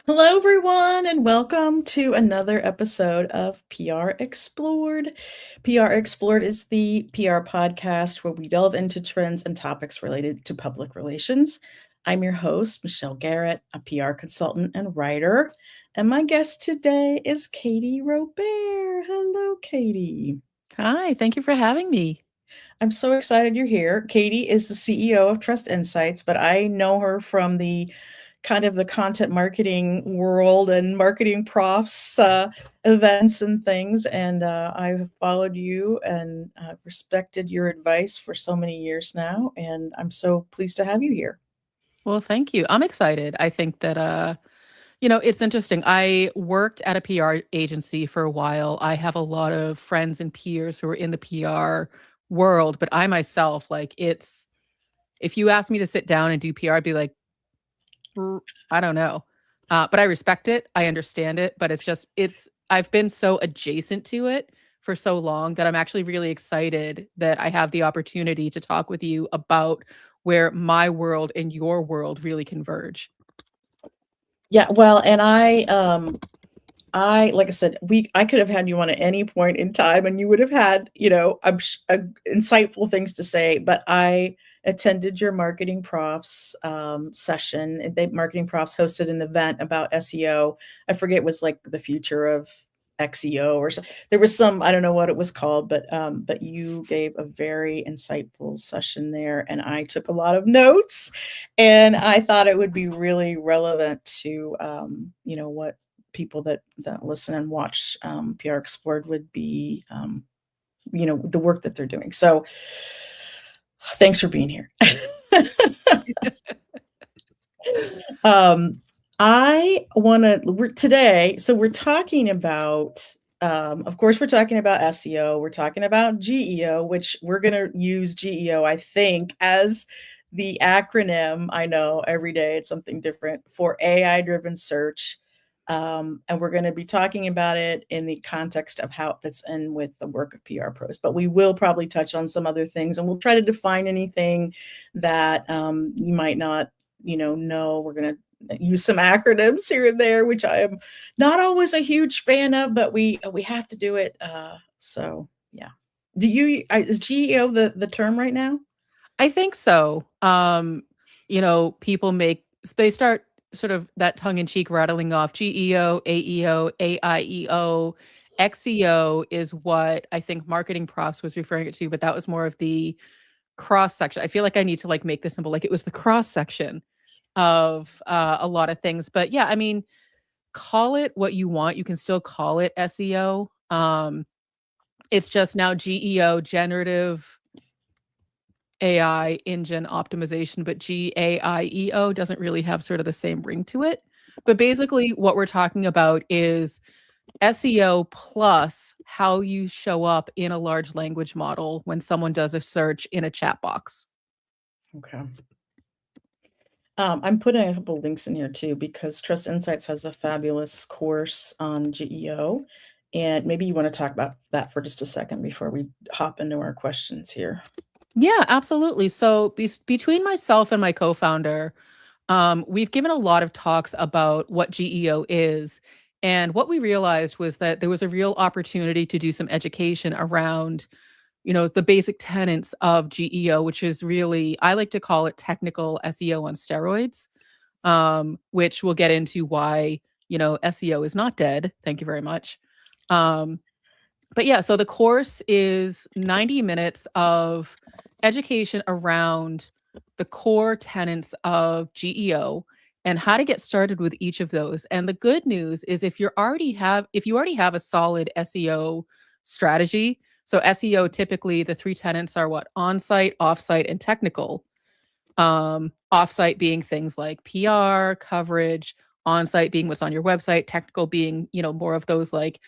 Hello, everyone, and welcome to another episode of PR Explored. PR Explored is the PR podcast where we delve into trends and topics related to public relations. I'm your host, Michelle Garrett, a PR consultant and writer, and my guest today is Katie Robbert. Hello, Katie. Hi, thank you for having me. I'm so excited you're here. Katie is the CEO of Trust Insights, but I know her from the kind of the content marketing world and marketing profs events and things. And I have followed you and respected your advice for so many years now. And I'm so pleased to have you here. Well, thank you. I'm excited. I think that it's interesting. I worked at a PR agency for a while. I have a lot of friends and peers who are in the PR world, but I myself, like it's if you asked me to sit down and do PR, I'd be like, I don't know. But I respect it. I understand it, but it's I've been so adjacent to it for so long that I'm actually really excited that I have the opportunity to talk with you about where my world and your world really converge. Yeah, well, and I like I said, I could have had you on at any point in time, and you would have had, insightful things to say. But I attended your marketing profs session. They marketing profs hosted an event about SEO. I forget it was like the future of XEO or so. There was some I don't know what it was called, but you gave a very insightful session there, and I took a lot of notes, and I thought it would be really relevant to what people that listen and watch PR Explored would be, the work that they're doing. So thanks for being here. um, I want to today. So we're talking about. Of course, we're talking about SEO. We're talking about GEO, which we're going to use GEO, I think, as the acronym. I know every day it's something different for AI driven search. And we're going to be talking about it in the context of how it fits in with the work of PR pros. But we will probably touch on some other things, and we'll try to define anything that you might not, know. We're going to use some acronyms here and there, which I am not always a huge fan of, but we have to do it. So yeah. Do you is GEO the term right now? I think so. People they start sort of that tongue in cheek rattling off GEO, AEO, AIEO. XEO is what I think marketing profs was referring it to, but that was more of the cross section. I feel like I need to like make this simple. Like it was the cross section of a lot of things. But yeah, I mean, call it what you want. You can still call it SEO. It's just now GEO, generative AI engine optimization, but GAIEO doesn't really have sort of the same ring to it. But basically, what we're talking about is SEO plus how you show up in a large language model when someone does a search in a chat box. Okay. I'm putting a couple links in here too because Trust Insights has a fabulous course on GEO, and maybe you want to talk about that for just a second before we hop into our questions here. Yeah, absolutely. So between myself and my co-founder, we've given a lot of talks about what GEO is. And what we realized was that there was a real opportunity to do some education around, the basic tenets of GEO, which is really, I like to call it technical SEO on steroids, which we'll get into why, SEO is not dead. Thank you very much. Um, but yeah, so the course is 90 minutes of education around the core tenets of GEO and how to get started with each of those. And the good news is if you already have a solid SEO strategy, so SEO typically the three tenets are what? On-site, off-site, and technical. Off-site being things like PR, coverage, on-site being what's on your website, technical being, more of those like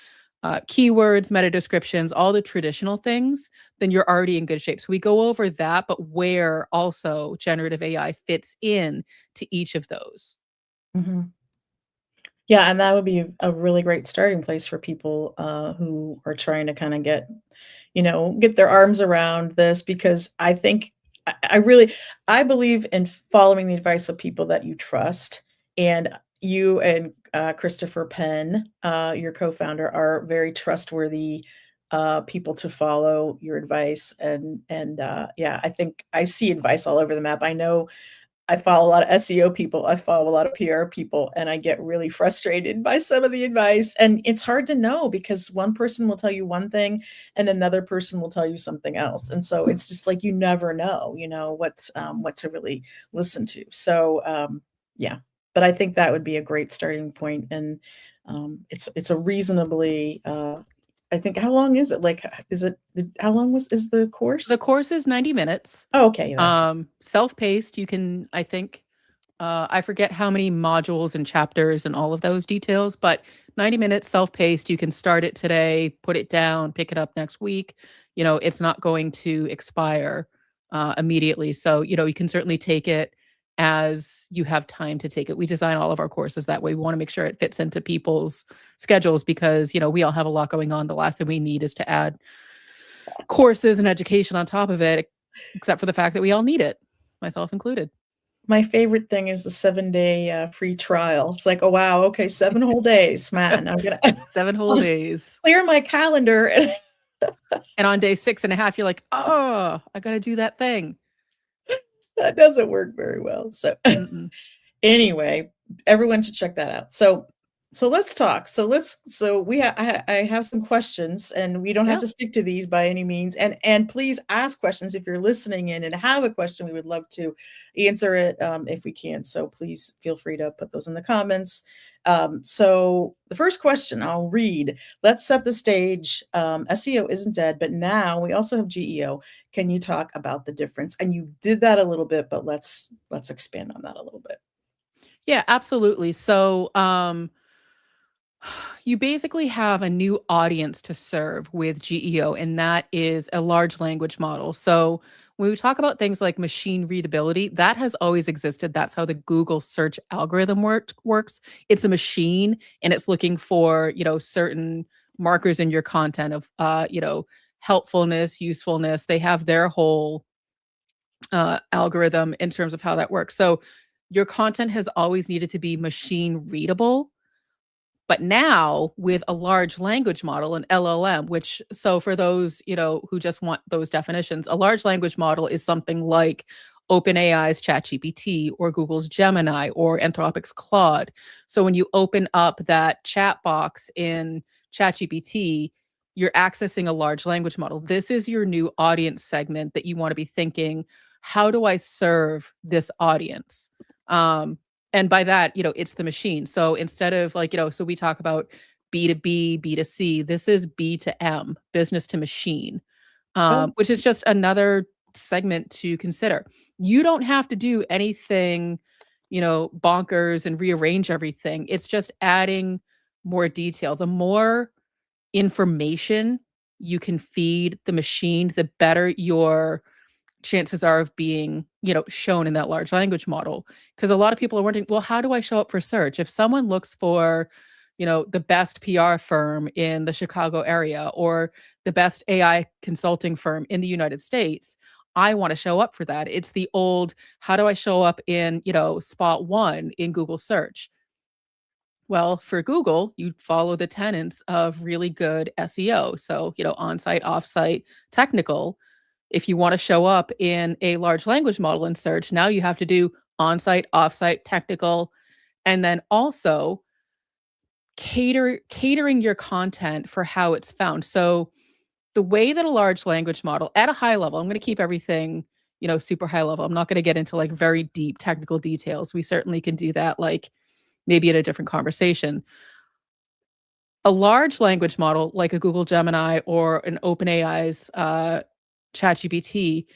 keywords, meta descriptions, all the traditional things, then you're already in good shape. So we go over that, but where also generative AI fits in to each of those. Mhm. Yeah, and that would be a really great starting place for people who are trying to kind of get their arms around this because I think I really I believe in following the advice of people that you trust. And you and Christopher Penn, your co-founder, are very trustworthy people to follow your advice. And yeah, I think I see advice all over the map. I know I follow a lot of SEO people, I follow a lot of PR people, and I get really frustrated by some of the advice, and it's hard to know because one person will tell you one thing and another person will tell you something else, and so it's just like you never know, what to really listen to. So, yeah, but I think that would be a great starting point, and, it's a reasonably, I think how long is it? Like, is it how long is the The course? course is 90 minutes, Oh, okay, that's self-paced. You can, I think, I forget how many modules and chapters and all of those details, but 90 minutes self-paced. You can start it today, put it down, pick it up next week. It's not going to expire immediately. So, you can certainly take it as you have time to take it. We design all of our courses that way. We want to make sure it fits into people's schedules because, we all have a lot going on. The last thing we need is to add courses and education on top of it, except for the fact that we all need it, myself included. My favorite thing is the 7-day, free trial. It's like, "Oh, wow, okay, 7 whole days, man, I'm gonna 7 whole I'll just days. clear my calendar," and And on day 6 and a half, you're like, "Oh, I gotta do that thing." that doesn't work very well, so Mm-mm. anyway, everyone should check that out. So let's talk. So I have some questions, and we don't have Yeah. to stick to these by any means. And please ask questions if you're listening in and have a question. We would love to answer it if we can. So please feel free to put those in the comments. So the first question I'll read. Let's set the stage. SEO isn't dead, but now we also have GEO. Can you talk about the difference? And you did that a little bit, but let's expand on that a little bit. Yeah, absolutely. So, you basically have a new audience to serve with GEO, and that is a large language model. So, when we talk about things like machine readability, that has always existed. That's how the Google search algorithm works. It's a machine and it's looking for, certain markers in your content of helpfulness, usefulness. They have their whole algorithm in terms of how that works. So, your content has always needed to be machine readable, but now with a large language model, an LLM, which so for those, who just want those definitions, a large language model is something like OpenAI's ChatGPT or Google's Gemini or Anthropic's Claude. So when you open up that chat box in ChatGPT, you're accessing a large language model. This is your new audience segment that you want to be thinking, how do I serve this audience? And by that, it's the machine. So instead of like, so we talk about B2B, B2C, this is B to M, business to machine, Oh, which is just another segment to consider. You don't have to do anything, bonkers and rearrange everything. It's just adding more detail. The more information you can feed the machine, the better your chances are of being, shown in that large language model. Because a lot of people are wondering, well, how do I show up for search? If someone looks for, the best PR firm in the Chicago area or the best AI consulting firm in the United States, I want to show up for that. It's the old, how do I show up in, spot one in Google search? Well, for Google, you follow the tenets of really good SEO. So, on-site, off-site, technical. If you want to show up in a large language model in search, now you have to do on-site, off-site, technical, and then also catering your content for how it's found. So the way that a large language model at a high level, I'm going to keep everything, super high level. I'm not going to get into like very deep technical details. We certainly can do that like maybe in a different conversation. A large language model like a Google Gemini or an OpenAI's ChatGPT,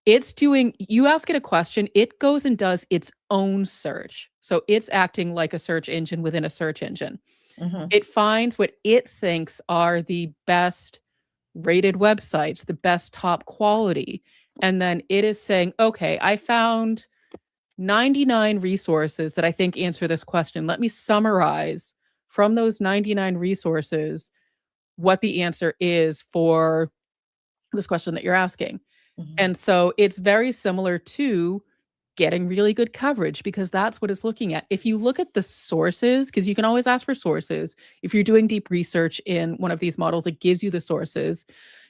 it's doing, you ask it a question, it goes and does its own search. So it's acting like a search engine within a search engine. mhm. It finds what it thinks are the best rated websites, the best top quality. And then it is saying, okay, I found 99 resources that I think answer this question. Let me summarize from those 99 resources what the answer is for this question that you're asking. Mhm. And so it's very similar to getting really good coverage because that's what it's looking at. If you look at the sources, because you can always ask for sources, if you're doing deep research in one of these models, it gives you the sources.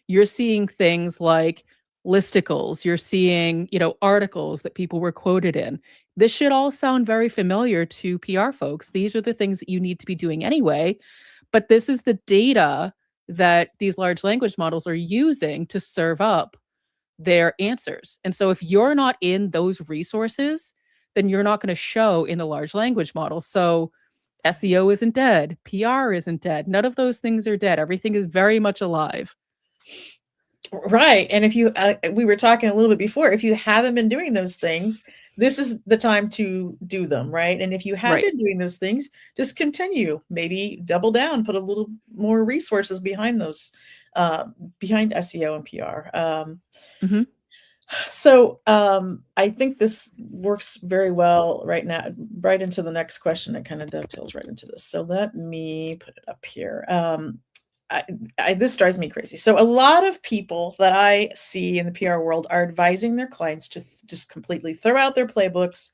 You're seeing things like listicles, you're seeing, articles that people were quoted in. This should all sound very familiar to PR folks. These are the things that you need to be doing anyway, but this is the data that these large language models are using to serve up their answers. And so if you're not in those resources, then you're not going to show in the large language model. So SEO isn't dead, PR isn't dead. None of those things are dead. Everything is very much alive. Right. And if you, we were talking a little bit before, if you haven't been doing those things, this is the time to do them. Right. And if you have Right. been doing those things, just continue, maybe double down, put a little more resources behind those, behind SEO and PR. Mhm. So I think this works very well right now, right into the next question. It kind of dovetails right into this. So let me put it up here. This drives me crazy. So a lot of people that I see in the PR world are advising their clients to just completely throw out their playbooks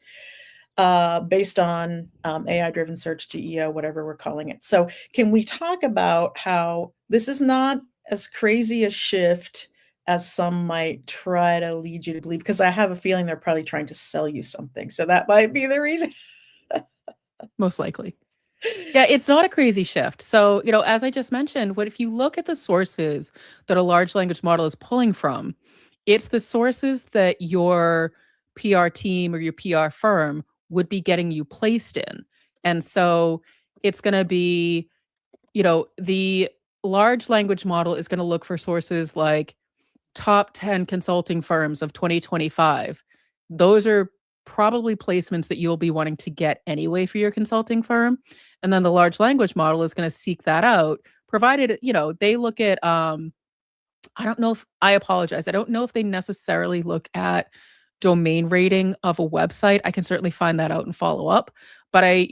based on AI-driven search, GEO, whatever we're calling it. So can we talk about how this is not as crazy a shift as some might try to lead you to believe? Because I have a feeling they're probably trying to sell you something. So that might be the reason. Most likely. Yeah, it's not a crazy shift. So, as I just mentioned, what if you look at the sources that a large language model is pulling from, it's the sources that your PR team or your PR firm would be getting you placed in. And so it's going to be, the large language model is going to look for sources like top 10 consulting firms of 2025. Those are probably placements that you'll be wanting to get anyway for your consulting firm. And then the large language model is going to seek that out, provided, they look at, I don't know if I apologize. I don't know if they necessarily look at domain rating of a website. I can certainly find that out and follow up. But I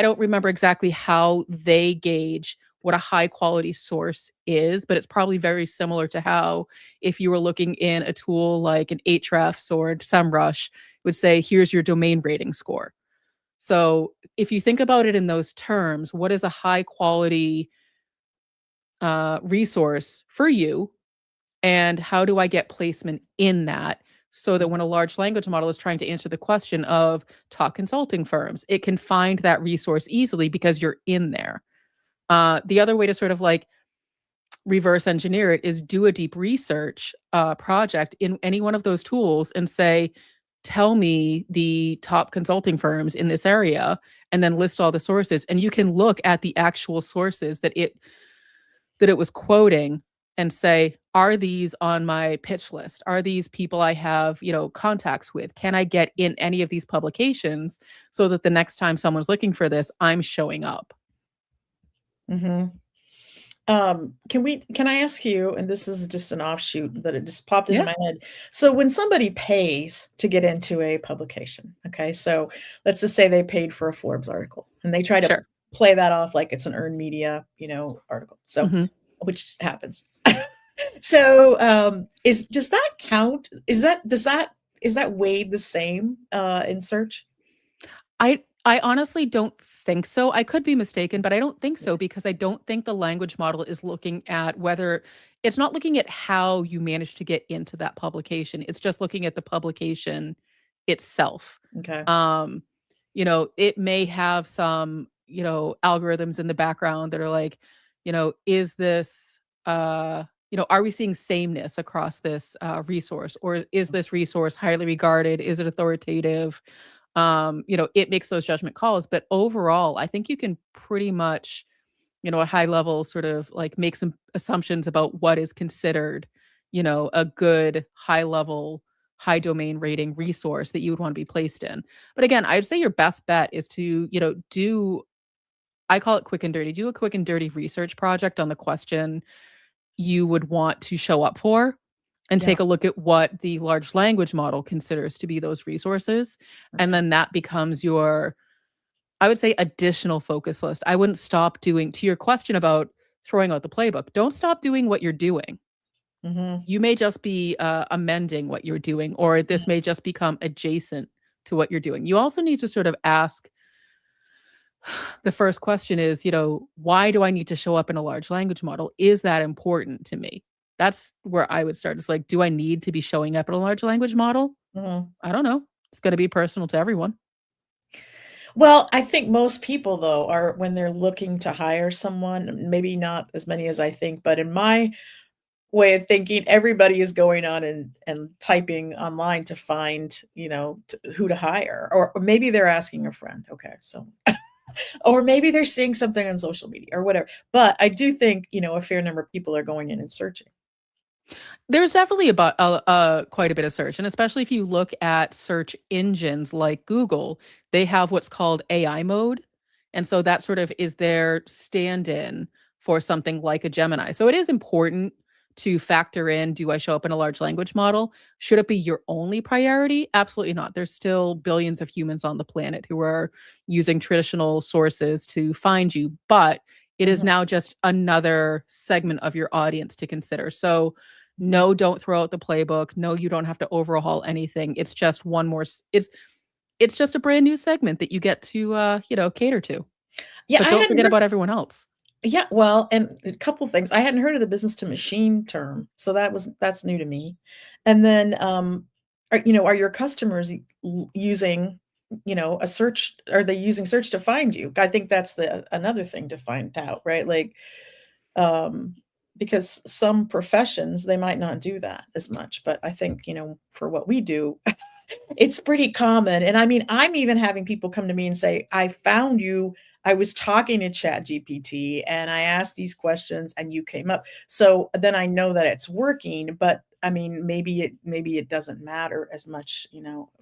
don't remember exactly how they gauge what a high quality source is, but it's probably very similar to how if you were looking in a tool like an Ahrefs or SEMrush, it would say, here's your domain rating score. So if you think about it in those terms, what is a high quality resource for you? And how do I get placement in that so that when a large language model is trying to answer the question of top consulting firms, it can find that resource easily because you're in there. The other way to sort of like reverse engineer it is do a deep research project in any one of those tools and say, tell me the top consulting firms in this area, and then list all the sources. And you can look at the actual sources that it was quoting and say, are these on my pitch list? Are these people I have, contacts with? Can I get in any of these publications so that the next time someone's looking for this, I'm showing up? Mm-hmm. Can I ask you, and this is just an offshoot that it just popped into Yeah, my head. So when somebody pays to get into a publication, okay, so let's just say they paid for a Forbes article and they try to sure. play that off like it's an earned media, article. So Mhm. which happens. So is does that count? Is that weighed the same in search? I honestly don't think so. I could be mistaken, but I don't think Yeah. so because I don't think the language model is looking at whether it's not looking at how you managed to get into that publication. It's just looking at the publication itself. Okay. Um, it may have some, algorithms in the background that are like, is this are we seeing sameness across this resource, or is this resource highly regarded? Is it authoritative? It makes those judgment calls. But overall, I think you can pretty much, at high level, sort of like make some assumptions about what is considered, a good high level, high domain rating resource that you would want to be placed in. But again, I'd say your best bet is to, I call it quick and dirty, do a quick and dirty research project on the question you would want to show up for and Yeah. take a look at what the large language model considers to be those resources. And Okay. then that becomes your, I would say, additional focus list. I wouldn't stop doing, to your question about throwing out the playbook, don't stop doing what you're doing. Mhm. You may just be amending what you're doing, or this may just become adjacent to what you're doing. You also need to sort of ask the first question is, why do I need to show up in a large language model? Is that important to me? That's where I would start. It's like, do I need to be showing up in a large language model? Mhm. I don't know. It's going to be personal to everyone. Well, I think most people though are when they're looking to hire someone, maybe not as many as I think, but in my way of thinking, everybody is going on and typing online to find, who to hire, or maybe they're asking a friend. Okay, so or maybe they're seeing something on social media or whatever. But I do think, a fair number of people are going in and searching. There's definitely about quite a bit of search, and especially if you look at search engines like Google, they have what's called AI mode, and so that sort of is their stand-in for something like a Gemini. So it is important to factor in, do I show up in a large language model? Should it be your only priority? Absolutely not. There's still billions of humans on the planet who are using traditional sources to find you, but it is Mhm, now just another segment of your audience to consider. So mhm. no, don't throw out the playbook. No, you don't have to overhaul anything. It's just one more it's just a brand new segment that you get to cater to. Yeah, But I don't hadn't forget heard. about everyone else. Yeah, well, and a couple things. I hadn't heard of the business to machine term, so that's new to me. And then, are your customers using, a search? Are they using search to find you? I think that's the another thing to find out, right? Like, um, because some professions they might not do that as much, but I think for what we do, it's pretty common, and I mean, I'm even having people come to me and say, "I found you. I was talking to ChatGPT, and I asked these questions, and you came up." So, then I know that it's working, but, I mean, maybe it doesn't matter as much,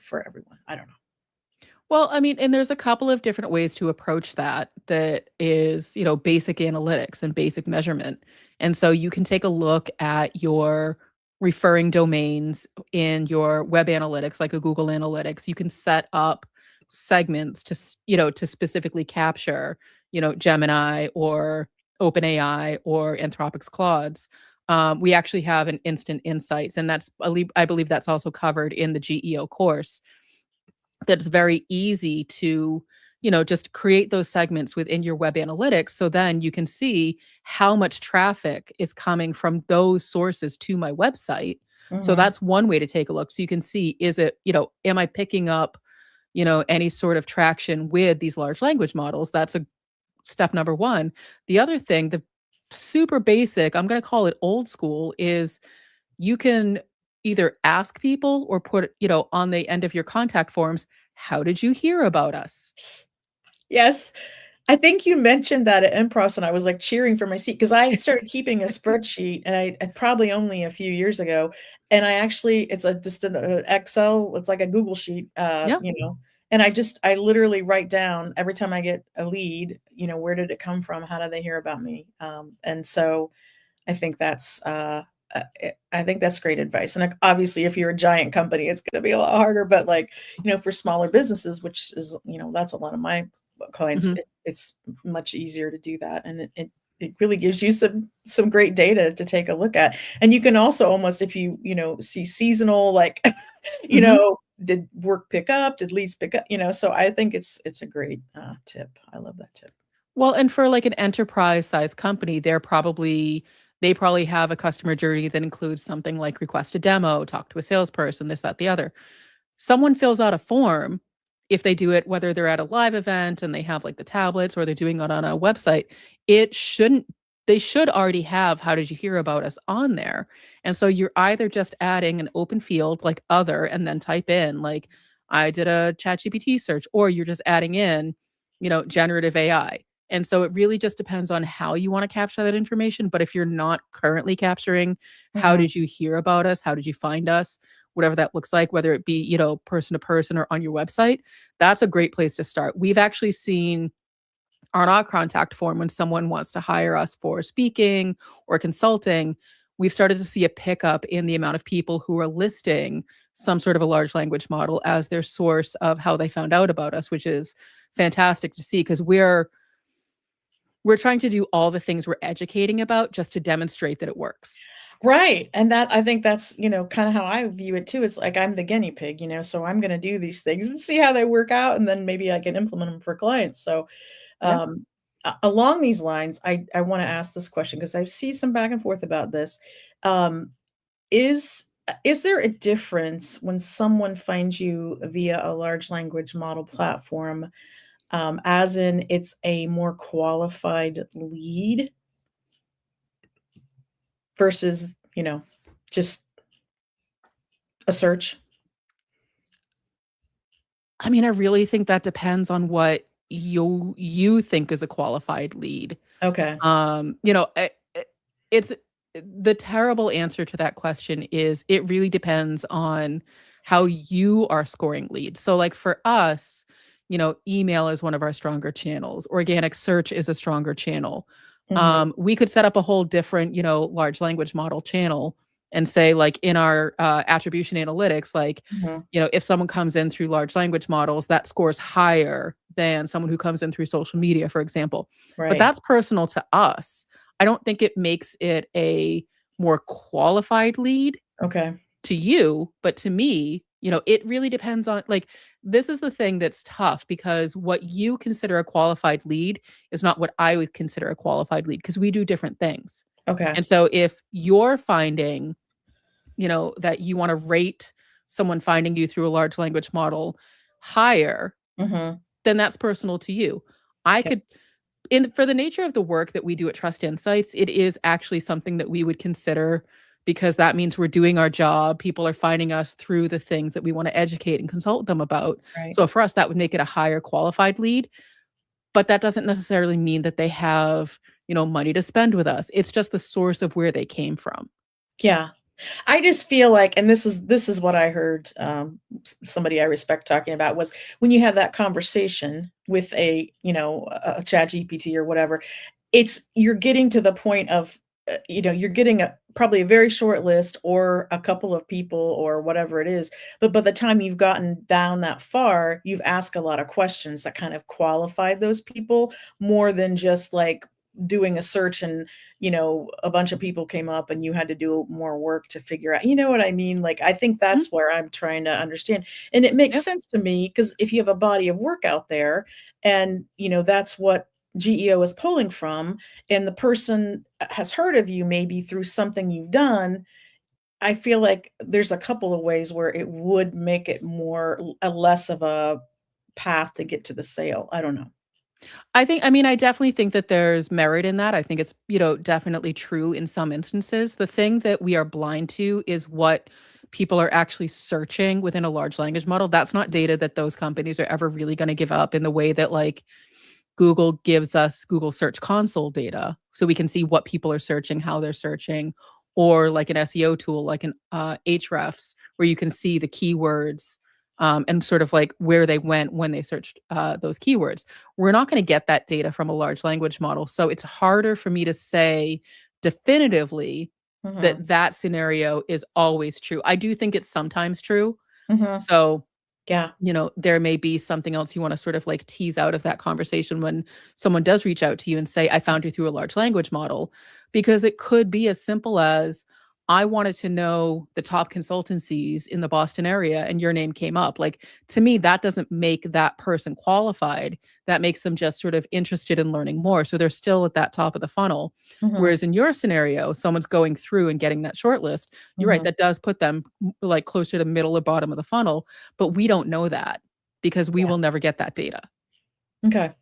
for everyone. I don't know. Well, I mean, and there's a couple of different ways to approach that is, basic analytics and basic measurement. And so you can take a look at your referring domains in your web analytics, like a Google Analytics. You can set up segments to specifically capture, Gemini or OpenAI or Anthropic's Claudes. We actually have an instant insights, and I believe that's also covered in the GEO course. That's very easy to, just create those segments within your web analytics, so then you can see how much traffic is coming from those sources to my website. So Mhm, that's one way to take a look. So you can see, is it, am I picking up, any sort of traction with these large language models? That's a step number one. The other thing, the super basic, I'm going to call it old school, is you can either ask people or put, on the end of your contact forms, how did you hear about us? yes. I think you mentioned that at Improv, and I was, like, cheering for my seat because I started keeping a spreadsheet, and I probably only a few years ago, and I actually it's a just an, Excel, it's like a Google sheet, Yeah. and I literally write down every time I get a lead, where did it come from? How did they hear about me? And so I think I think that's great advice, and, like, obviously, if you're a giant company, it's gonna be a lot harder, but, like, for smaller businesses, which is, that's a lot of my clients, Mhm. it's much easier to do that, and it really gives you some great data to take a look at, and you can also almost, if you, see seasonal, like, Mhm. did work pick up? Did leads pick up? So I think it's a great, tip. I love that tip. Well, and for like an enterprise size company, they probably have a customer journey that includes something like request a demo, talk to a salesperson, this, that, the other. Someone fills out a form, if they do it whether they're at a live event and they have like the tablets or they're doing it on a website, it shouldn't they should already have how did you hear about us on there. And so you're either just adding an open field like other and then type in like I did a chat GPT search, or you're just adding in, generative AI. And so it really just depends on how you want to capture that information. But if you're not currently capturing how Mhm, did you hear about us, how did you find us, whatever that looks like, whether it be, person to person or on your website, that's a great place to start. We've actually seen on our contact form when someone wants to hire us for speaking or consulting, we've started to see a pickup in the amount of people who are listing some sort of a large language model as their source of how they found out about us, which is fantastic to see because we're trying to do all the things we're educating about just to demonstrate that it works. Right, and that I think that's, kinda how I view it too. It's like I'm the guinea pig, so I'm gonna do these things and see how they work out, and then maybe I can implement them for clients. So, Yeah. um, along these lines, I wanna ask this question because I see some back and forth about this. Um, is there a difference when someone finds you via a large language model platform, as in it's a more qualified lead versus, just a search? I mean, I really think that depends on what you think is a qualified lead. Okay. It's the terrible answer to that question is it really depends on how you are scoring leads. So, like for us, email is one of our stronger channels. Organic search is a stronger channel. Mhm, We could set up a whole different, large language model channel and say, like in our attribution analytics, like, mhm. if someone comes in through large language models, that scores higher than someone who comes in through social media, for example. But Right. that's personal to us. I don't think it makes it a more qualified lead Okay. to you, but to me, it really depends on like this is the thing that's tough because what you consider a qualified lead is not what I would consider a qualified lead because we do different things. Okay. And so if you're finding, that you want to rate someone finding you through a large language model higher, Mhm. then that's personal to you. I Okay. could in for the nature of the work that we do at Trust Insights, it is actually something that we would consider because that means we're doing our job. People are finding us through the things that we want to educate and consult them about. Right. So for us, that would make it a higher qualified lead, but that doesn't necessarily mean that they have, money to spend with us. It's just the source of where they came from. Yeah. I just feel like and this is what I heard, somebody I respect talking about was when you have that conversation with a ChatGPT or whatever, you're getting to the point of, you're getting probably a very short list or a couple of people or whatever it is, but by the time you've gotten down that far, you've asked a lot of questions that kind of qualified those people more than just, like, doing a search and a bunch of people came up and you had to do more work to figure out, you know what I mean? Like, I think Mhm. that's where I'm trying to understand. And it makes Yeah. sense to me because if you have a body of work out there and, that's what GEO is pulling from, and the person has heard of you maybe through something you've done, I feel like there's a couple of ways where it would make it more a less of a path to get to the sale. I don't know. I mean, I definitely think that there's merit in that. I think it's, definitely true in some instances. The thing that we are blind to is what people are actually searching within a large language model. That's not data that those companies are ever really going to give up in the way that like Google gives us Google Search Console data so we can see what people are searching, how they're searching, or like an SEO tool like an Ahrefs where you can see the keywords and sort of like where they went when they searched those keywords. We're not going to get that data from a large language model. So it's harder for me to say definitively Mhm. that that scenario is always true. I do think it's sometimes true. Mhm. So Yeah. there may be something else you wanna sort of, like, tease out of that conversation when someone does reach out to you and say, "I found you through a large language model," because it could be as simple as, "I wanted to know the top consultancies in the Boston area, and your name came up." Like, to me, that doesn't make that person qualified. That makes them just sort of interested in learning more, so they're still at that top of the funnel. Mhm. Whereas in your scenario, someone's going through and getting that short list, you're right, Mhm. that does put them, like, closer to middle or bottom of the funnel, but we don't know that because we Yeah. will never get that data. Okay.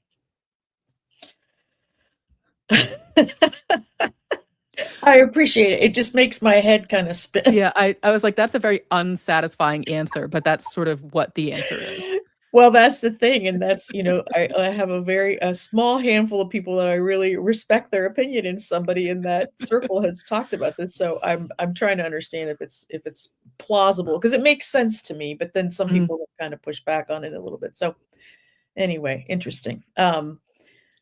I appreciate it. It just makes my head kinda spin. Yeah, I was like, "That's a very unsatisfying answer," but that's sort of what the answer is. Well, that's the thing, and that's I have a small handful of people that I really respect their opinion, and somebody in that circle has talked about this, so I'm trying to understand if it's plausible because it makes sense to me, but then some Mhm, people have kinda pushed back on it a little bit, so anyway, interesting.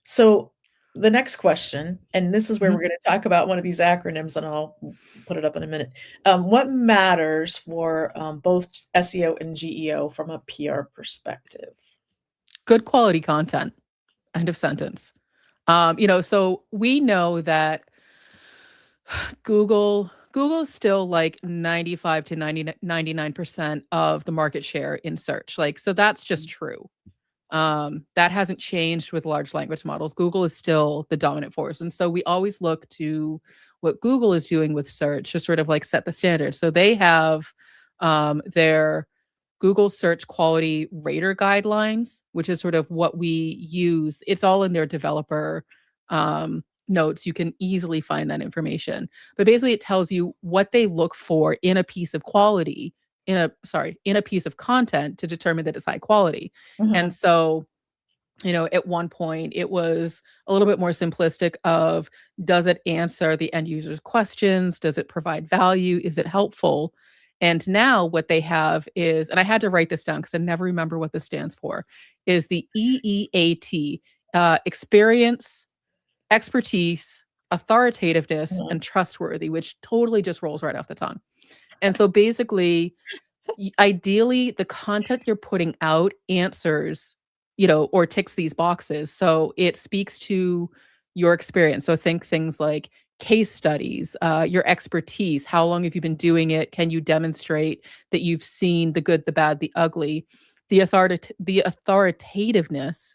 So the next question, and this is where mhm. we're gonna talk about one of these acronyms, and I'll put it up in a minute. What matters for, both SEO and GEO from a PR perspective? Good quality content, end of sentence. So we know that Google Google is still like 95 to 99% of the market share in search. Like, so that's just true. That hasn't changed with large language models. Google is still the dominant force. And so we always look to what Google is doing with search to sort of like set the standard. So they have their Google search quality rater guidelines, which is sort of what we use. It's all in their developer notes. You can easily find that information. But basically it tells you what they look for in a piece of quality, in a piece of content to determine that it's high quality. And Mhm. so, at one point it was a little bit more simplistic of, does it answer the end user's questions? Does it provide value? Is it helpful? And now what they have is, and I had to write this down because I never remember what this stands for, is the EEAT, experience, expertise, authoritativeness, Mhm. and trustworthy, which totally just rolls right off the tongue. And so basically, ideally, the content you're putting out answers, or ticks these boxes. So it speaks to your experience. So think things like case studies, your expertise. How long have you been doing it? Can you demonstrate that you've seen the good, the bad, the ugly? The authoritativeness.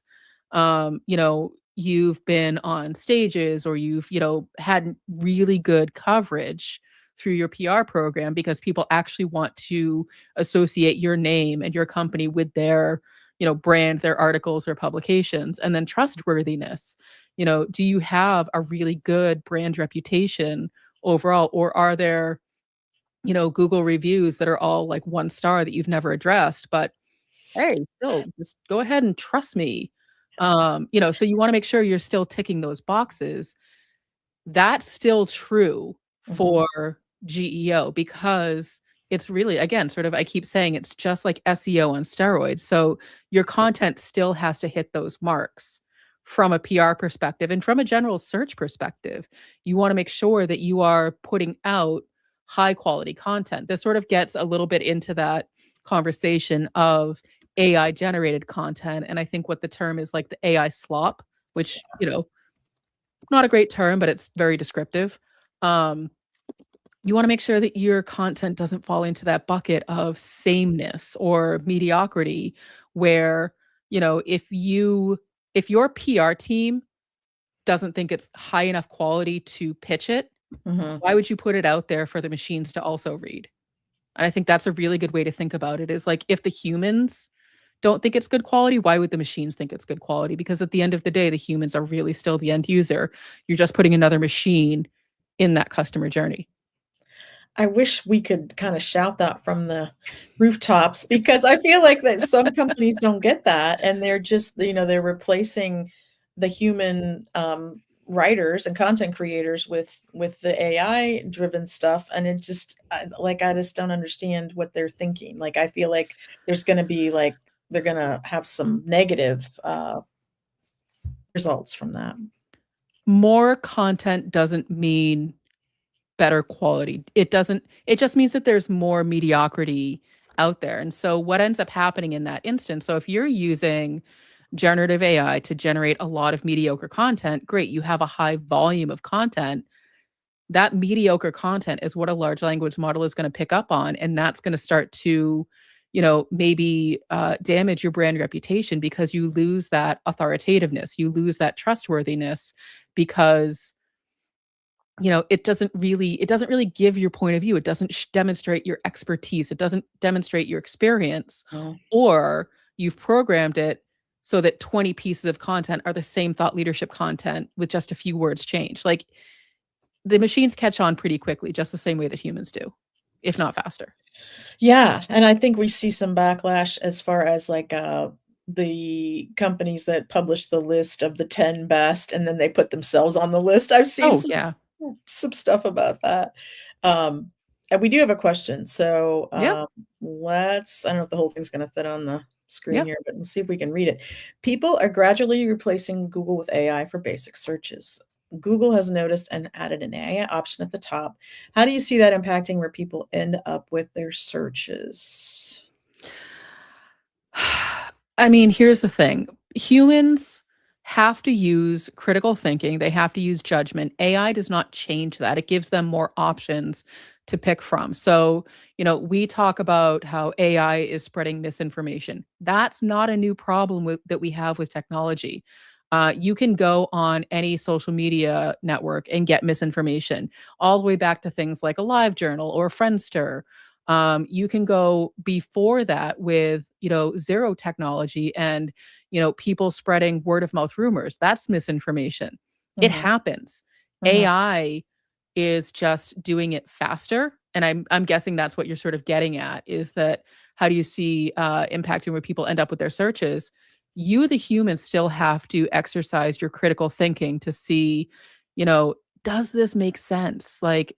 You've been on stages, or you've had really good coverage through your PR program because people actually want to associate your name and your company with their, brand, their articles or publications. And then trustworthiness. Do you have a really good brand reputation overall, or are there, Google reviews that are all like 1 star that you've never addressed, but hey, still just go ahead and trust me. So you want to make sure you're still ticking those boxes. That's still true Mhm. for GEO because it's really, again, sort of, I keep saying it's just like SEO on steroids. So your content still has to hit those marks from a PR perspective and from a general search perspective. You want to make sure that you are putting out high quality content. This sort of gets a little bit into that conversation of AI generated content. And I think what the term is like the AI slop, which, not a great term, but it's very descriptive. Um, you wanna make sure that your content doesn't fall into that bucket of sameness or mediocrity where, if your PR team doesn't think it's high enough quality to pitch it, Mhm. why would you put it out there for the machines to also read? And I think that's a really good way to think about it is like, if the humans don't think it's good quality, why would the machines think it's good quality? Because at the end of the day, the humans are really still the end user. You're just putting another machine in that customer journey. I wish we could kinda shout that from the rooftops because I feel like that some companies don't get that, and they're just they're replacing the human, writers and content creators with the AI-driven stuff, and it just I just don't understand what they're thinking. Like, I feel like there's gonna be, like they're gonna have some negative, results from that. More content doesn't mean better quality. It just means that there's more mediocrity out there. And so what ends up happening in that instance, so if you're using generative AI to generate a lot of mediocre content, great, you have a high volume of content. That mediocre content is what a large language model is gonna pick up on, and that's gonna start to, maybe, damage your brand reputation because you lose that authoritativeness, you lose that trustworthiness because, it doesn't really give your point of view, it doesn't demonstrate your expertise, it doesn't demonstrate your experience, Mm. or you've programmed it so that 20 pieces of content are the same thought leadership content with just a few words changed. Like, the machines catch on pretty quickly, just the same way that humans do, if not faster. Yeah, and I think we see some backlash as far as, like, the companies that publish the list of the 10 best, and then they put themselves on the list. I've seen Oh, some yeah. stuff about that. Um, and we do have a question, so, Yep, let's I don't know if the whole thing's gonna fit on the screen yep. here, but let's see if we can read it. People are gradually replacing Google with AI for basic searches. Google has noticed and added an AI option at the top. How do you see that impacting where people end up with their searches? I mean, here's the thing. Humans have to use critical thinking. They have to use judgment. AI does not change that. It gives them more options to pick from. So, we talk about how AI is spreading misinformation. That's not a new problem that we have with technology. You can go on any social media network and get misinformation, all the way back to things like a live journal or Friendster. You can go before that with, zero technology and, people spreading word of mouth rumors. That's misinformation. It Mhm, happens. mhm, AI is just doing it faster. And I'm guessing that's what you're sort of getting at, is that how do you see impacting where people end up with their searches? You, the human, still have to exercise your critical thinking to see, you know, does this make sense? Like,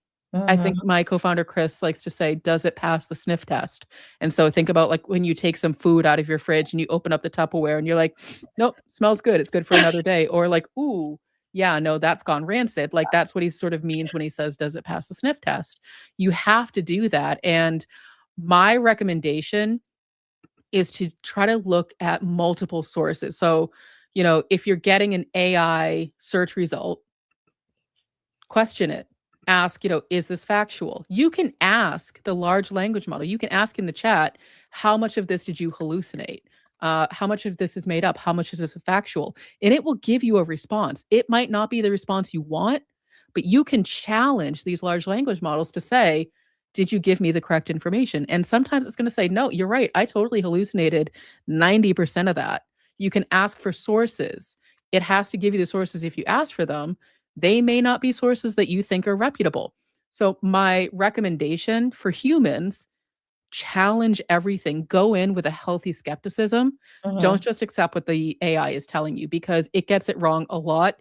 I think mhm, my co-founder Chris likes to say, "Does it pass the sniff test?" And so think about, like, when you take some food out of your fridge and you open up the Tupperware and you're like, "Nope, smells good. It's good for another day." Or like, "Ooh, yeah, no, that's gone rancid." Like, that's what he sort of means when he says, "Does it pass the sniff test?" You have to do that. And my recommendation is to try to look at multiple sources. So, if you're getting an AI search result, question it. Ask, is this factual? You can ask the large language model. You can ask in the chat, how much of this did you hallucinate? How much of this is made up? How much is this factual? And it will give you a response. It might not be the response you want, but you can challenge these large language models to say, did you give me the correct information? And sometimes it's going to say, no, you're right. I totally hallucinated 90% of that. You can ask for sources. It has to give you the sources if you ask for them. They may not be sources that you think are reputable. So, my recommendation for humans, challenge everything. Go in with a healthy skepticism. Don't mhm. just accept what the AI is telling you, because it gets it wrong a lot,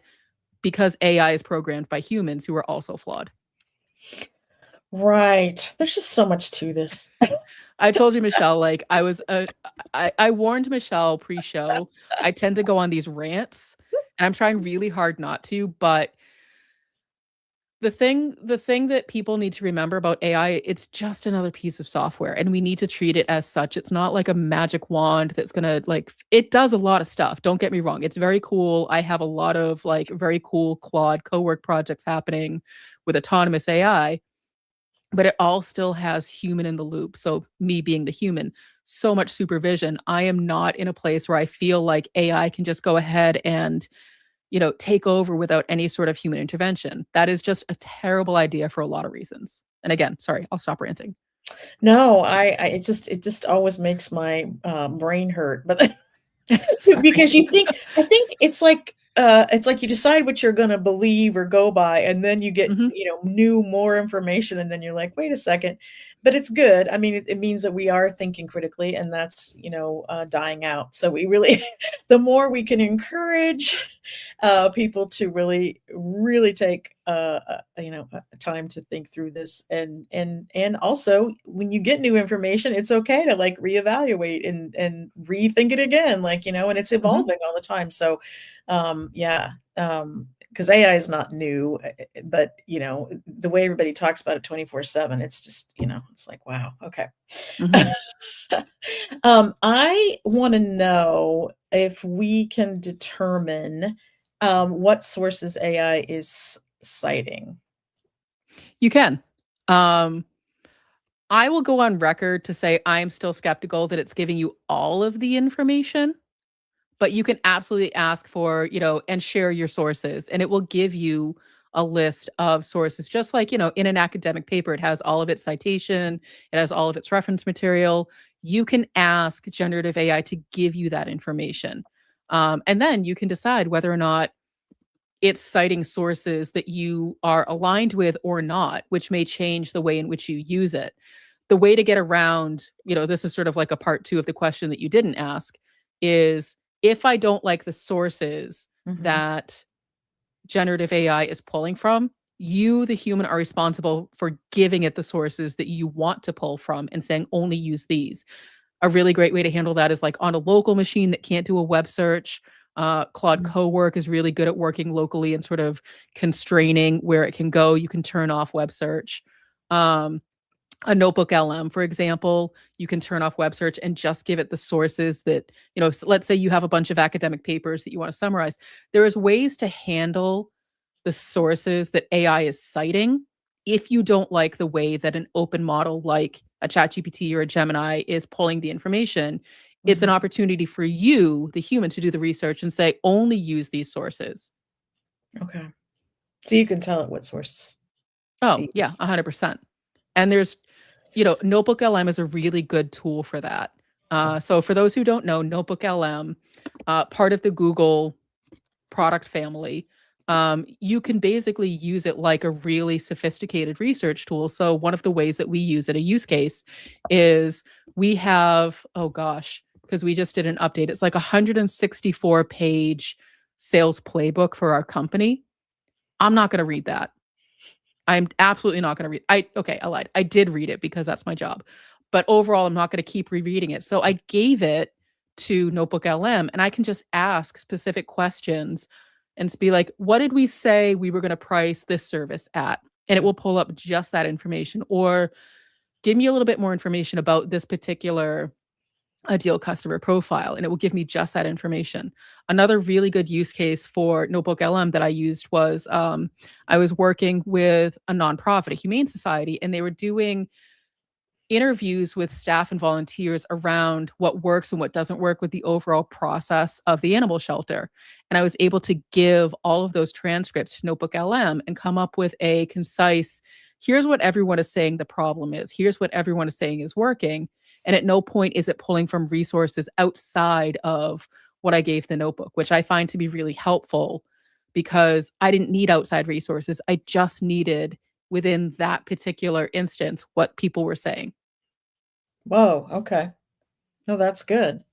because AI is programmed by humans who are also flawed. Right. There's just so much to this. I told you, Michelle, like I warned Michelle pre-show. I tend to go on these rants and I'm trying really hard not to, but the thing that people need to remember about AI, it's just another piece of software, and we need to treat it as such. It's not like a magic wand that's gonna, like, it does a lot of stuff, don't get me wrong, it's very cool. I have a lot of, like, very cool Claude co-work projects happening with autonomous AI, but it all still has human in the loop. So, me being the human, so much supervision. I am not in a place where I feel like AI can just go ahead and, take over without any sort of human intervention. That is just a terrible idea for a lot of reasons. And again, sorry, I'll stop ranting. No, I it just always makes my, brain hurt, but because Sorry. I think it's like you decide what you're gonna believe or go by, and then you get, Mhm, new more information, and then you're like, "Wait a second." But it's good. I mean, it means that we are thinking critically, and that's, dying out. So we really the more we can encourage, people to really, really take, time to think through this, and also, when you get new information, it's okay to, like, reevaluate and rethink it again, like, and it's mhm, evolving all the time. So, yeah, 'cause AI is not new, but, the way everybody talks about it 24/7, it's just, it's like, wow, okay. mhm. I wanna know if we can determine, what sources AI is citing. You can. Um, I will go on record to say I am still skeptical that it's giving you all of the information. But you can absolutely ask for, and share your sources, and it will give you a list of sources, just like, in an academic paper, it has all of its citation, it has all of its reference material. You can ask generative AI to give you that information. And then you can decide whether or not it's citing sources that you are aligned with or not, which may change the way in which you use it. The way to get around, this is sort of like a part two of the question that you didn't ask, is if I don't like the sources Mhm, that generative AI is pulling from, you, the human, are responsible for giving it the sources that you want to pull from and saying, only use these. A really great way to handle that is like on a local machine that can't do a web search. Claude mm, Cowork is really good at working locally and sort of constraining where it can go. You can turn off web search. Um, a notebook LM, for example, you can turn off web search and just give it the sources that, let's say you have a bunch of academic papers that you want to summarize. There is ways to handle the sources that AI is citing if you don't like the way that an open model like a ChatGPT or a Gemini is pulling the information. It's an Mhm. opportunity for you, the human, to do the research and say, only use these sources. Okay. So you can tell it what sources to Oh, yeah, use. 100%. And Notebook LM is a really good tool for that. Okay. So for those who don't know, Notebook LM, part of the Google product family, you can basically use it like a really sophisticated research tool. So one of the ways that we use it, a use case, is we have, oh gosh, because we just did an update. It's like a 164-page sales playbook for our company. I'm not going to read that. I'm absolutely not gonna read I lied. I did read it because that's my job. But overall, I'm not gonna keep rereading it. So I gave it to Notebook LM, and I can just ask specific questions and be like, "What did we say we were gonna price this service at?" And it will pull up just that information, or give me a little bit more information about this particular ideal customer profile, and it will give me just that information. Another really good use case for Notebook LM that I used was, I was working with a nonprofit, a humane society, and they were doing interviews with staff and volunteers around what works and what doesn't work with the overall process of the animal shelter. And I was able to give all of those transcripts to Notebook LM and come up with a concise, here's what everyone is saying the problem is, here's what everyone is saying is working. And at no point is it pulling from resources outside of what I gave the notebook, which I find to be really helpful because I didn't need outside resources. I just needed within that particular instance what people were saying. Whoa, okay. No, that's good.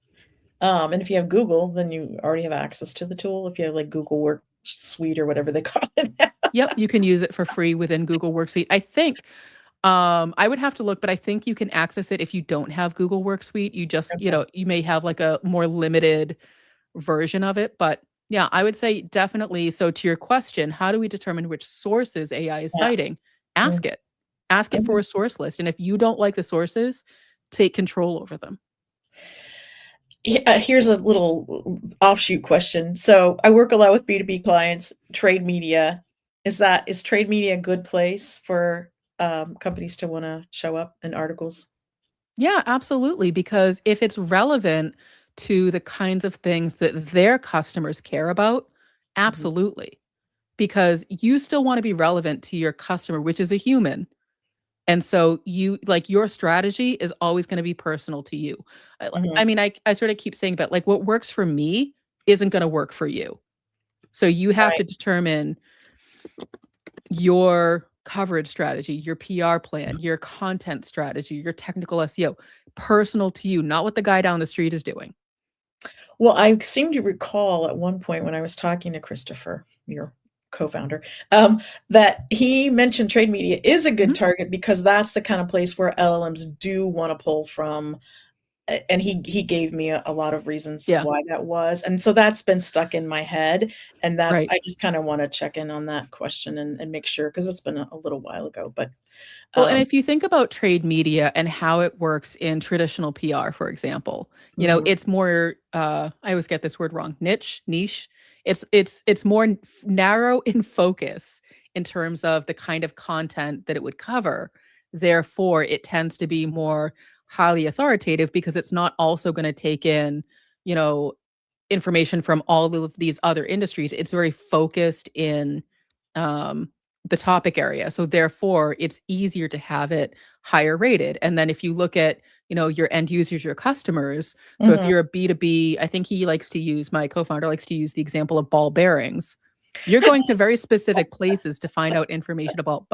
And if you have Google, then you already have access to the tool. If you have, like, Google Work Suite or whatever they call it now. Yep, you can use it for free within Google Workspace. I think, I would have to look, but I think you can access it if you don't have Google Workspace. You just, Okay. you may have like a more limited version of it, but yeah, I would say definitely. So to your question, how do we determine which sources AI is Yeah. citing? Mm. Ask it. Ask it for Okay. a source list. And if you don't like the sources, take control over them. Here's a little offshoot question. So I work a lot with B2B clients, trade media. Is trade media a good place for, companies to wanna show up in articles? Yeah, absolutely. Because if it's relevant to the kinds of things that their customers care about, Mhm. absolutely. Because you still want to be relevant to your customer, which is a human. And so your strategy is always going to be personal to you. I Mhm. mean, I sort of keep saying, but like what works for me isn't going to work for you. So you have to Right. determine your coverage strategy, your PR plan, your content strategy, your technical SEO, personal to you, not what the guy down the street is doing. Well, I seem to recall at one point when I was talking to Christopher, your co-founder, that he mentioned trade media is a good Mhm. target because that's the kind of place where LLMs do wanna pull from, and he gave me a lot of reasons Yeah, why that was, and so that's been stuck in my head, and that's right. I just kinda wanna check in on that question and make sure because 'cause it's been a little while ago, but, Well, and um if you think about trade media and how it works in traditional PR, for example, mhm, it's more I always get this word wrong, niche. It's more narrow in focus in terms of the kind of content that it would cover. Therefore, it tends to be more highly authoritative because it's not also going to take in, you know, information from all of these other industries. It's very focused in um the topic area. So therefore, it's easier to have it higher rated. And then if you look at, your end users, your customers, so if mhm. you're a B2B, I think my co-founder likes to use the example of ball bearings. You're going to very specific places to find out information about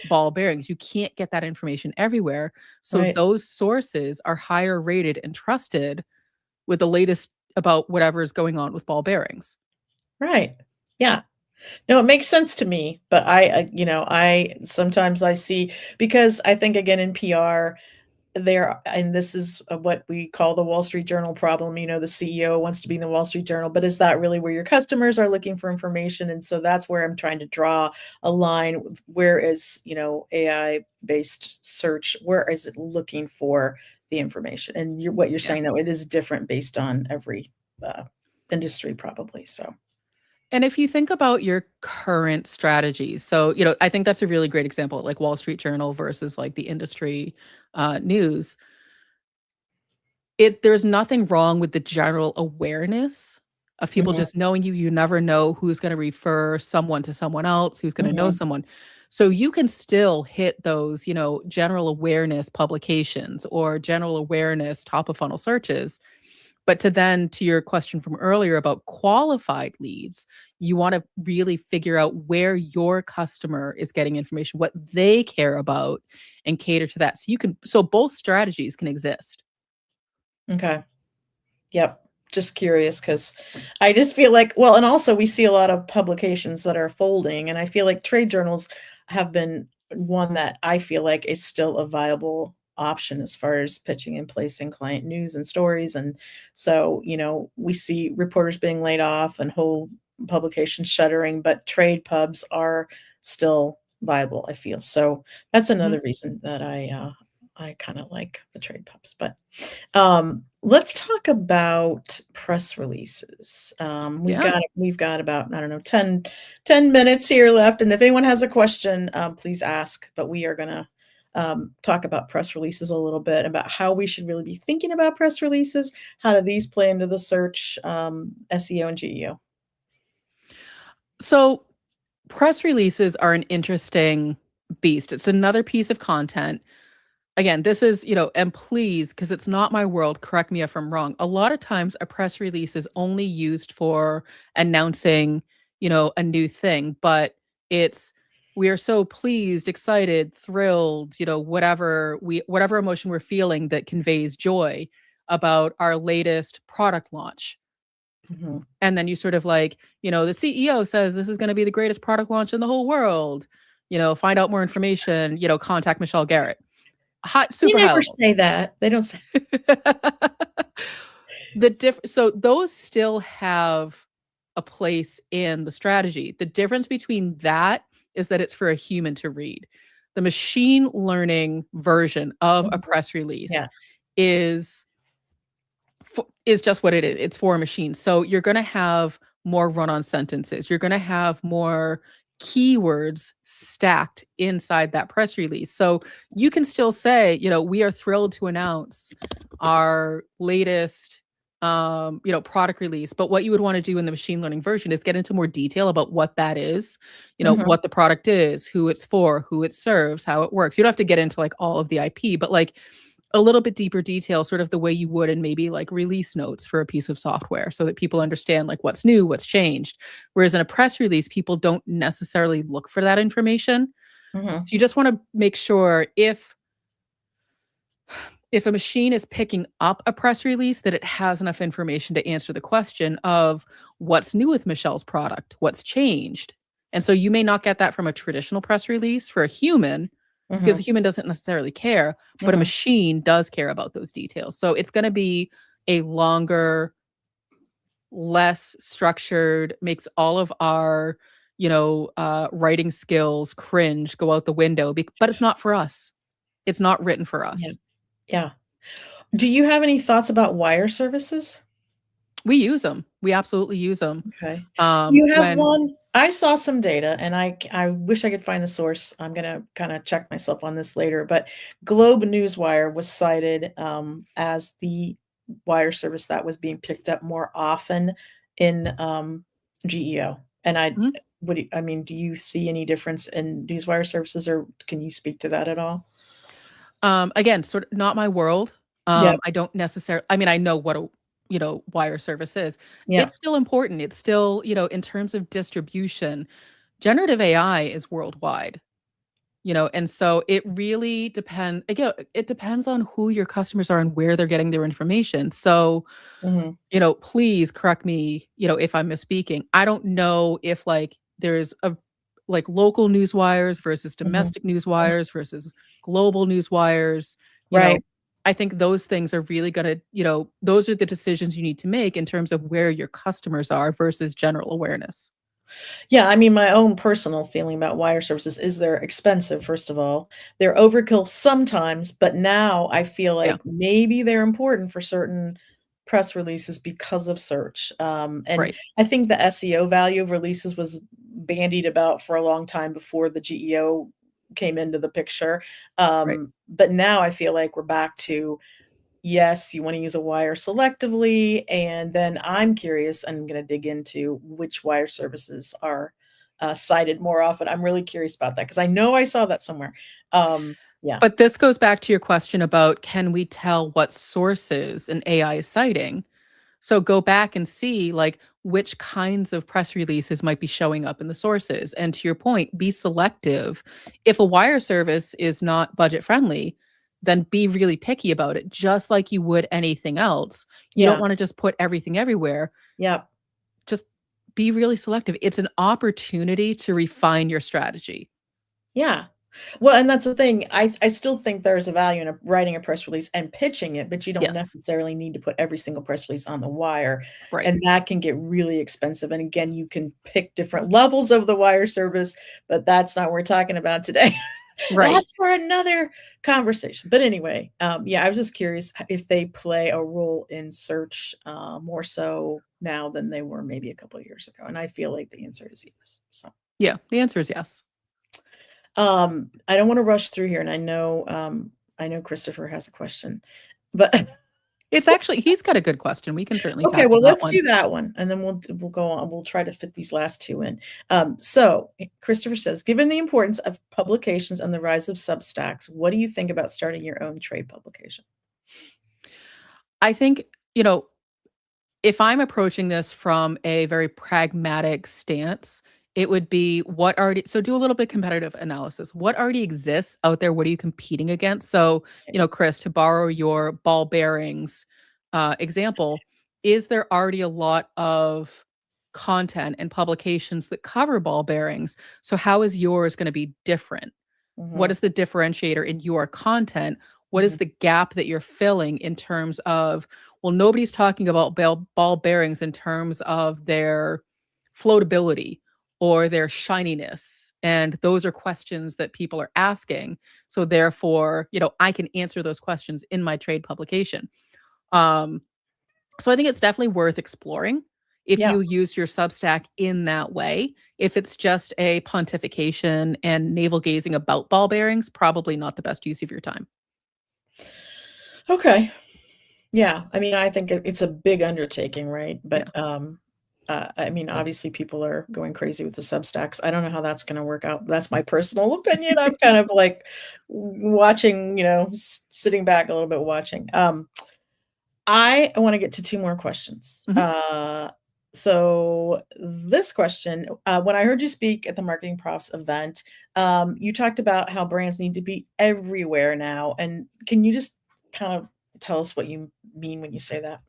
ball bearings. You can't get that information everywhere. So Right, those sources are higher rated and trusted with the latest about whatever is going on with ball bearings. right. Yeah. No, it makes sense to me, but I sometimes I see because I think again in PR there, and this is what we call the Wall Street Journal problem. The CEO wants to be in the Wall Street Journal, but is that really where your customers are looking for information? And so that's where I'm trying to draw a line. Where is, AI-based search, where is it looking for the information? And what you're Yeah. saying, though, it is different based on every uh, industry, probably. So, And if you think about your current strategies, so, I think that's a really great example, like Wall Street Journal versus like the industry news. There's nothing wrong with the general awareness of people mhm, just knowing you. You never know who's going to refer someone to someone else, who's going to know mhm, someone. So you can still hit those, general awareness publications or general awareness top of funnel searches. But to your question from earlier about qualified leads, you want to really figure out where your customer is getting information, what they care about, and cater to that. So both strategies can exist. okay. Yep. Just curious, because I just feel like, well, and also we see a lot of publications that are folding, and I feel like trade journals have been one that I feel like is still a viable option as far as pitching and placing client news and stories. And so, we see reporters being laid off and whole publications shuttering, but trade pubs are still viable, I feel. So that's Mhm. another reason that I kind of like the trade pubs. But let's talk about press releases. Yeah. We've got about, I don't know, 10 minutes here left, and if anyone has a question, please ask. But we are gonna talk about press releases a little bit, about how we should really be thinking about press releases. How do these play into the search, SEO and GEO? So press releases are an interesting beast. It's another piece of content. Again, this is, and please, because it's not my world, correct me if I'm wrong. A lot of times a press release is only used for announcing, a new thing, but it's we are so pleased, excited, thrilled, whatever emotion we're feeling that conveys joy about our latest product launch. Mhm. And then you sort of like, the CEO says this is going to be the greatest product launch in the whole world. Find out more information, contact Michelle Garrett. They Super high never level. say that. They don't say. So those still have a place in the strategy. The difference between that is that it's for a human to read. The machine learning version of a Mhm. press release Yeah. is is just what it is. It's for a machine. So you're going to have more run-on sentences. You're going to have more keywords stacked inside that press release. So you can still say, we are thrilled to announce our latest product release. But what you would want to do in the machine learning version is get into more detail about what that is, Mhm. what the product is, who it's for, who it serves, how it works. You don't have to get into like all of the IP, but like a little bit deeper detail, sort of the way you would in maybe like release notes for a piece of software so that people understand like what's new, what's changed. Whereas in a press release, people don't necessarily look for that information. Mhm. So you just want to make sure if a machine is picking up a press release that it has enough information to answer the question of what's new with Michelle's product, what's changed. And so you may not get that from a traditional press release for a human because the Mhm. human doesn't necessarily care, but a Mhm. machine does care about those details. So it's going to be a longer, less structured, makes all of our, writing skills cringe, go out the window, but it's not for us. It's not written for Yeah. us. Yeah. Do you have any thoughts about wire services? We use them. We absolutely use them. Okay. You have When one? I saw some data, and I wish I could find the source. I'm gonna kinda check myself on this later, but Globe Newswire was cited, as the wire service that was being picked up more often in, GEO. And mhm, I mean, do you see any difference in these wire services, or can you speak to that at all? again, sort of not my world. Yep. I don't necessarily I mean, I know what a, wire service is. Yeah. It's still important. It's still, in terms of distribution, generative AI is worldwide. And so it really again, it depends on who your customers are and where they're getting their information. So, Mhm. please correct me, if I'm misspeaking. I don't know if like there's a like local news wires versus Mhm. domestic news wires versus global news wires, you Right. know. I think those things are really gonna, those are the decisions you need to make in terms of where your customers are versus general awareness. Yeah, I mean, my own personal feeling about wire services is they're expensive, first of all. They're overkill sometimes, but now I feel Yeah, like maybe they're important for certain press releases because of search. And right, I think the SEO value of releases was bandied about for a long time before the GEO came into the picture. right. But now I feel like we're back to yes, you wanna use a wire selectively, and then I'm curious, I'm gonna dig into which wire services are, cited more often. I'm really curious about that because I know I saw that somewhere. Yeah, But this goes back to your question about can we tell what sources an AI is citing? So go back and see like which kinds of press releases might be showing up in the sources. And to your point, be selective. If a wire service is not budget friendly, then be really picky about it, just like you would anything else. You don't yeah, want to just put everything everywhere. yeah. Just be really selective. It's an opportunity to refine your strategy. Yeah. Well, and that's the thing. I still think there's a value in writing a press release and pitching it, but you don't Yes. necessarily need to put every single press release on the wire, Right. and that can get really expensive. And again, you can pick different levels of the wire service, but that's not what we're talking about today. Right. That's for another conversation. But anyway, yeah, I was just curious if they play a role in search more so now than they were maybe a couple of years ago. And I feel like the answer is yes. So. Yeah. The answer is yes. I don't wanna rush through here, and I know Christopher has a question, but It's actually, he's got a good question. We can certainly okay, tackle well, that let's one. do that one, and then we'll go on. We'll try to fit these last 2 in. Christopher says, "Given the importance of publications and the rise of Substacks, what do you think about starting your own trade publication?" I think, you know, if I'm approaching this from a very pragmatic stance, it would be what already, so do a little bit competitive analysis. What already exists out there? What are you competing against? So, Chris, to borrow your ball bearings example, is there already a lot of content and publications that cover ball bearings? So how is yours going to be different? What Mhm, is the differentiator in your content? What is mhm, the gap that you're filling in terms of, well, nobody's talking about ball bearings in terms of their floatability or their shininess. And those are questions that people are asking. So therefore, I can answer those questions in my trade publication. Um, so I think it's definitely worth exploring if yeah, you use your Substack in that way. If it's just a pontification and navel gazing about ball bearings, probably not the best use of your time. okay. Yeah, I mean, I think it's a big undertaking, right? Yeah. But, I mean, obviously, people are going crazy with the Substacks. I don't know how that's gonna work out. That's my personal opinion. I'm kind of like watching, sitting back a little bit watching. I wanna get to 2 more questions. Mhm. So this question, when I heard you speak at the Marketing Profs event, you talked about how brands need to be everywhere now, and can you just kind of tell us what you mean when you say that?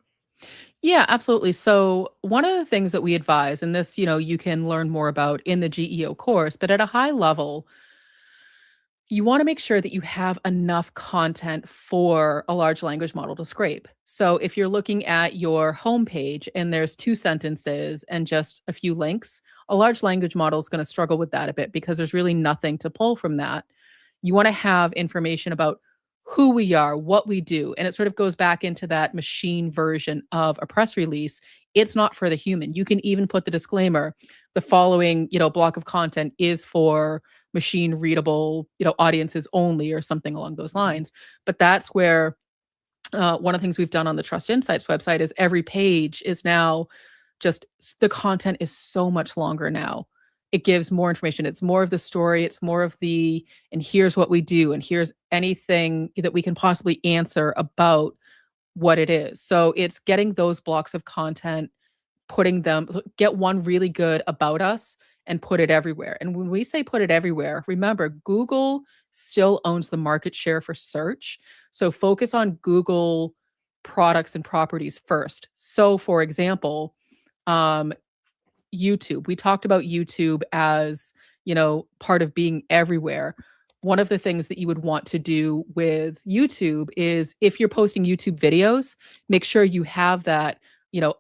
Yeah, absolutely. So, one of the things that we advise, and this, you can learn more about in the GEO course, but at a high level, you want to make sure that you have enough content for a large language model to scrape. So if you're looking at your homepage and there's two sentences and just a few links, a large language model is going to struggle with that a bit because there's really nothing to pull from that. You want to have information about who we are, what we do. And it sort of goes back into that machine version of a press release. It's not for the human. You can even put the disclaimer, the following, block of content is for machine readable, audiences only or something along those Mhm. lines. But that's where one of the things we've done on the Trust Insights website is every page is now just the content is so much longer now. It gives more information. It's more of the story. It's more of the, and here's what we do, and here's anything that we can possibly answer about what it is. So it's getting those blocks of content, putting them, get one really good about us and put it everywhere. And when we say put it everywhere, remember Google still owns the market share for search. So focus on Google products and properties first. So for example, um YouTube. We talked about YouTube as, part of being everywhere. one of the things that you would want to do with YouTube is if you're posting YouTube videos, make sure you have that,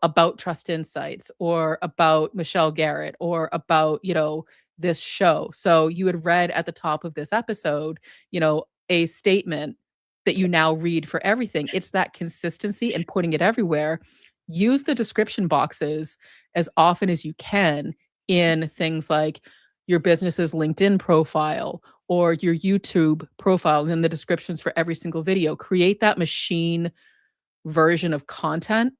about Trust Insights or about Michelle Garrett or about, this show. So you had read at the top of this episode, a statement that you now read for everything. It's that consistency and putting it everywhere. Use the description boxes as often as you can in things like your business's LinkedIn profile or your YouTube profile, and then the descriptions for every single video. Create that machine version of content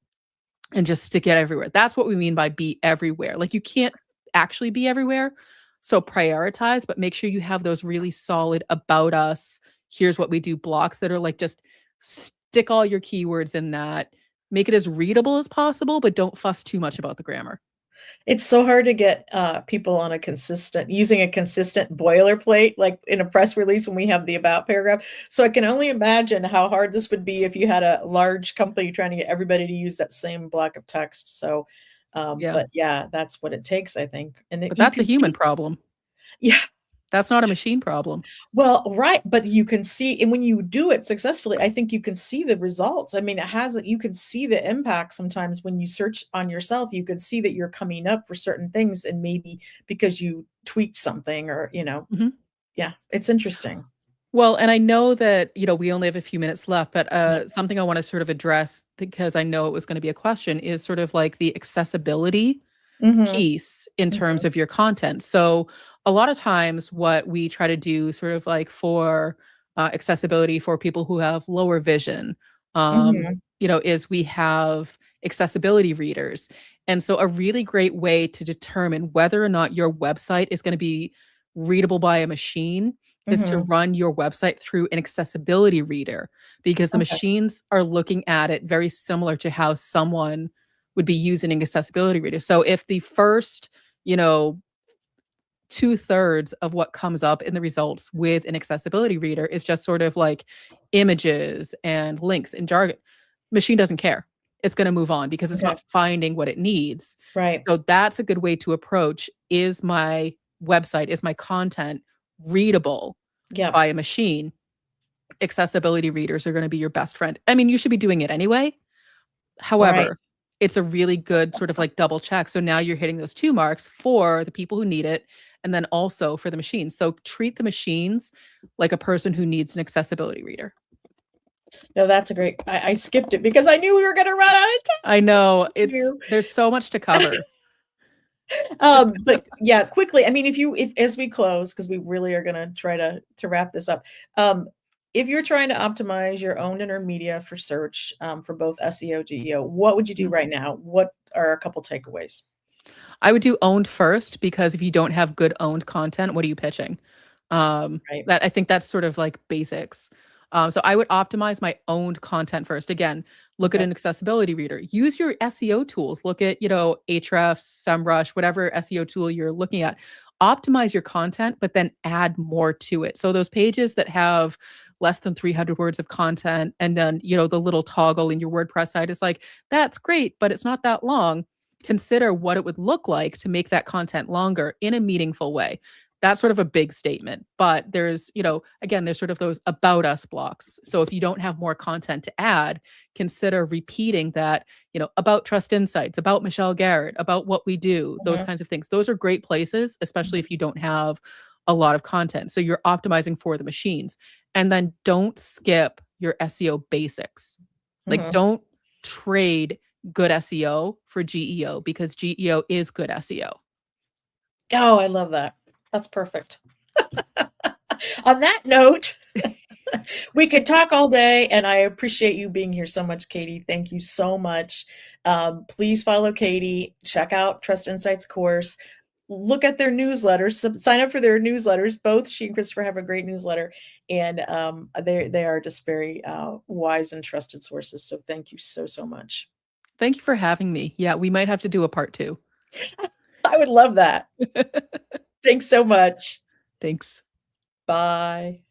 and just stick it everywhere. That's what we mean by be everywhere. Like you can't actually be everywhere. So prioritize, but make sure you have those really solid about us. Here's what we do blocks that are like just stick all your keywords in that. Make it as readable as possible, but don't fuss too much about the grammar. It's so hard to get, people on using a consistent boilerplate, like in a press release when we have the about paragraph. So I can only imagine how hard this would be if you had a large company trying to get everybody to use that same block of text. So, Yeah. but yeah, that's what it takes, I think. And But you that's a can human see, problem. yeah, That's not a machine problem. well, right, but you can see, and when you do it successfully, I think you can see the results. I mean, you can see the impact sometimes when you search on yourself, you can see that you're coming up for certain things and maybe because you tweaked something or, Mhm. yeah, it's interesting. Well, and I know that, we only have a few minutes left, but Yeah. something I want to sort of address because I know it was going to be a question is sort of like the accessibility Mhm, piece in terms mhm, of your content. So, a lot of times, what we try to do, sort of like for accessibility for people who have lower vision, mhm, is we have accessibility readers. And so, a really great way to determine whether or not your website is going to be readable by a machine is to mhm. run your website through an accessibility reader because the Okay, machines are looking at it very similar to how someone would be using an accessibility reader. So if the first, you know, 2/3 of what comes up in the results with an accessibility reader is just sort of like images and links and jargon, machine doesn't care. It's gonna move on because it's okay, not finding what it needs. right. So that's a good way to approach, is my website, is my content readable Yep, by a machine? Accessibility readers are gonna be your best friend. I mean, you should be doing it anyway. right. However, it's a really good sort of like double check. So now you're hitting those 2 marks for the people who need it, and then also for the machines. So treat the machines like a person who needs an accessibility reader. No, that's a great I skipped it because I knew we were gonna run out of I know, time. there's so much to cover. But yeah, quickly, I mean, if as we close, because we really are gonna try to wrap this up. If you're trying to optimize your own inner media for search, for both SEO, GEO, what would you do Mhm. right now? What are a couple takeaways? I would do owned first because if you don't have good owned content, what are you pitching? Right. That I think that's sort of like basics. So I would optimize my owned content first. Again, look at Okay. an accessibility reader. Use your SEO tools. Look at, Ahrefs, SEMrush, whatever SEO tool you're looking at. Optimize your content, but then add more to it. So those pages that have less than 300 words of content, and then, the little toggle in your WordPress site is like, that's great, but it's not that long. Consider what it would look like to make that content longer in a meaningful way. That's sort of a big statement, but there's, again, there's sort of those about us blocks. So if you don't have more content to add, consider repeating that, about Trust Insights, about Michelle Garrett, about what we do, those Mhm, kinds of things. Those are great places, especially mhm, if you don't have a lot of content. So you're optimizing for the machines. And then don't skip your SEO basics. Like, mhm. don't trade good SEO for GEO because GEO is good SEO. Oh, I love that. That's perfect. On that note, we could talk all day, and I appreciate you being here so much, Katie. Thank you so much. Please follow Katie. Check out Trust Insights course. Look at their newsletters. Sign up for their newsletters. Both she and Christopher have a great newsletter, and they are just very wise and trusted sources. So thank you so much. Thank you for having me. Yeah, we might have to do a part 2. I would love that. Thanks so much. Thanks. Bye.